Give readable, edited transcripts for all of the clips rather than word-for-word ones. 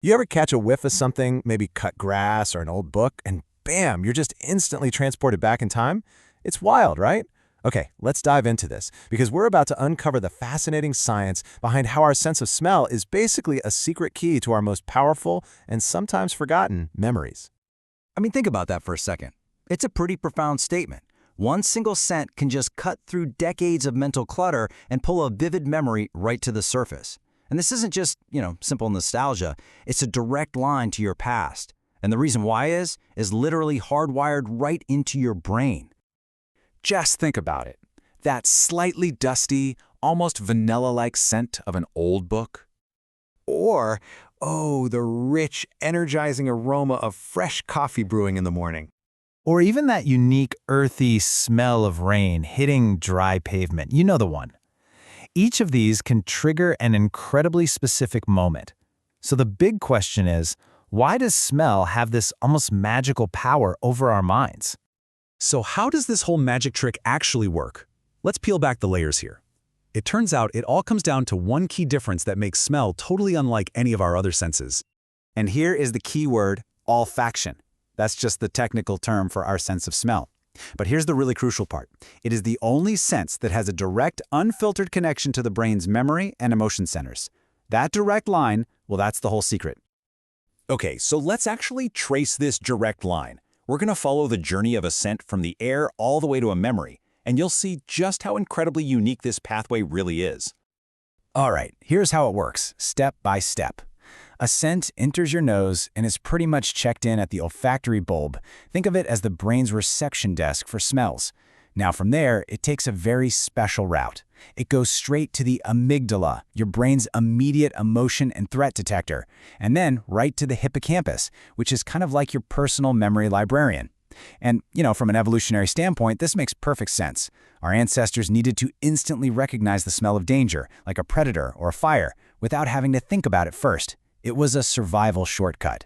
You ever catch a whiff of something, maybe cut grass or an old book, and bam, you're just instantly transported back in time? It's wild, right? Okay, let's dive into this, because we're about to uncover the fascinating science behind how our sense of smell is basically a secret key to our most powerful and sometimes forgotten memories. Think about that for a second. It's a pretty profound statement. One single scent can just cut through decades of mental clutter and pull a vivid memory right to the surface. And this isn't just, simple nostalgia. It's a direct line to your past. And the reason why is literally hardwired right into your brain. Just think about it. That slightly dusty, almost vanilla-like scent of an old book. Or, the rich, energizing aroma of fresh coffee brewing in the morning. Or even that unique, earthy smell of rain hitting dry pavement. You know the one. Each of these can trigger an incredibly specific moment. So the big question is, why does smell have this almost magical power over our minds? So how does this whole magic trick actually work? Let's peel back the layers here. It turns out it all comes down to one key difference that makes smell totally unlike any of our other senses. And here is the key word, olfaction. That's just the technical term for our sense of smell. But here's the really crucial part. It is the only sense that has a direct, unfiltered connection to the brain's memory and emotion centers. That direct line, well, that's the whole secret. Okay, so let's actually trace this direct line. We're going to follow the journey of a scent from the air all the way to a memory, and you'll see just how incredibly unique this pathway really is. All right, here's how it works, step by step. A scent enters your nose and is pretty much checked in at the olfactory bulb. Think of it as the brain's reception desk for smells. Now from there, it takes a very special route. It goes straight to the amygdala, your brain's immediate emotion and threat detector, and then right to the hippocampus, which is kind of like your personal memory librarian. And, from an evolutionary standpoint, this makes perfect sense. Our ancestors needed to instantly recognize the smell of danger, like a predator or a fire, without having to think about it first. It was a survival shortcut.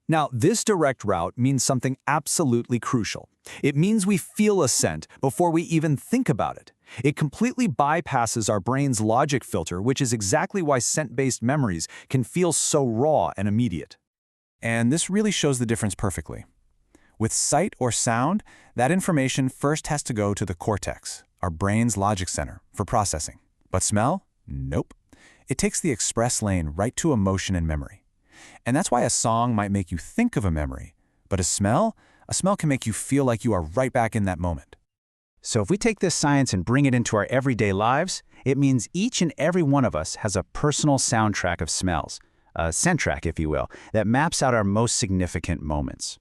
Now, this direct route means something absolutely crucial. It means we feel a scent before we even think about it. It completely bypasses our brain's logic filter, which is exactly why scent-based memories can feel so raw and immediate. And this really shows the difference perfectly. With sight or sound, that information first has to go to the cortex, our brain's logic center, for processing. But smell? Nope. It takes the express lane right to emotion and memory. And that's why a song might make you think of a memory, but a smell can make you feel like you are right back in that moment. So if we take this science and bring it into our everyday lives, it means each and every one of us has a personal soundtrack of smells, a scent track, if you will, that maps out our most significant moments.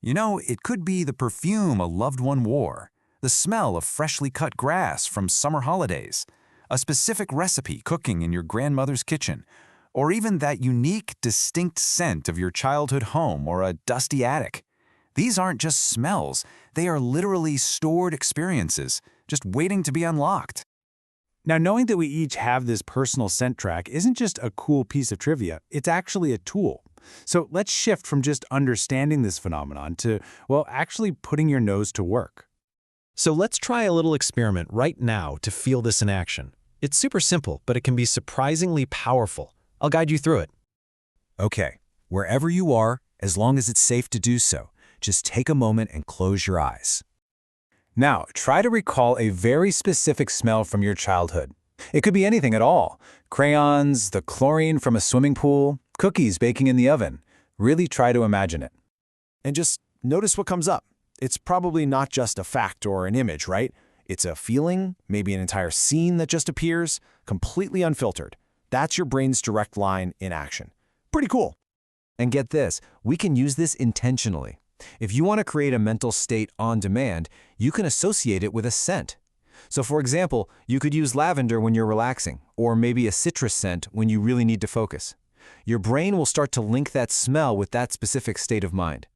It could be the perfume a loved one wore, the smell of freshly cut grass from summer holidays, a specific recipe cooking in your grandmother's kitchen, or even that unique, distinct scent of your childhood home or a dusty attic. These aren't just smells, they are literally stored experiences, just waiting to be unlocked. Now, knowing that we each have this personal scent track isn't just a cool piece of trivia, it's actually a tool. So let's shift from just understanding this phenomenon to, actually putting your nose to work. So let's try a little experiment right now to feel this in action. It's super simple, but it can be surprisingly powerful. I'll guide you through it. Okay, wherever you are, as long as it's safe to do so, just take a moment and close your eyes. Now, try to recall a very specific smell from your childhood. It could be anything at all. Crayons, the chlorine from a swimming pool, cookies baking in the oven. Really try to imagine it. And just notice what comes up. It's probably not just a fact or an image, right? It's a feeling, maybe an entire scene that just appears, completely unfiltered. That's your brain's direct line in action. Pretty cool. And get this, we can use this intentionally. If you want to create a mental state on demand, you can associate it with a scent. So for example, you could use lavender when you're relaxing, or maybe a citrus scent when you really need to focus. Your brain will start to link that smell with that specific state of mind.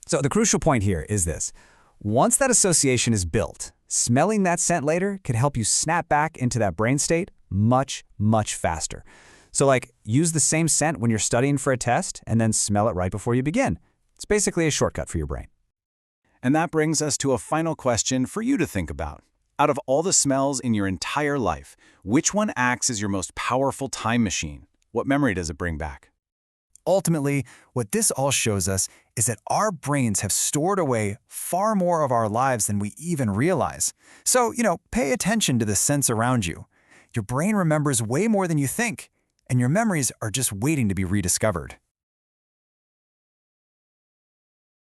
So the crucial point here is this. Once that association is built, smelling that scent later can help you snap back into that brain state much, much faster. So use the same scent when you're studying for a test and then smell it right before you begin. It's basically a shortcut for your brain. And that brings us to a final question for you to think about. Out of all the smells in your entire life, which one acts as your most powerful time machine? What memory does it bring back? Ultimately, what this all shows us is that our brains have stored away far more of our lives than we even realize. So, pay attention to the sense around you. Your brain remembers way more than you think, and your memories are just waiting to be rediscovered.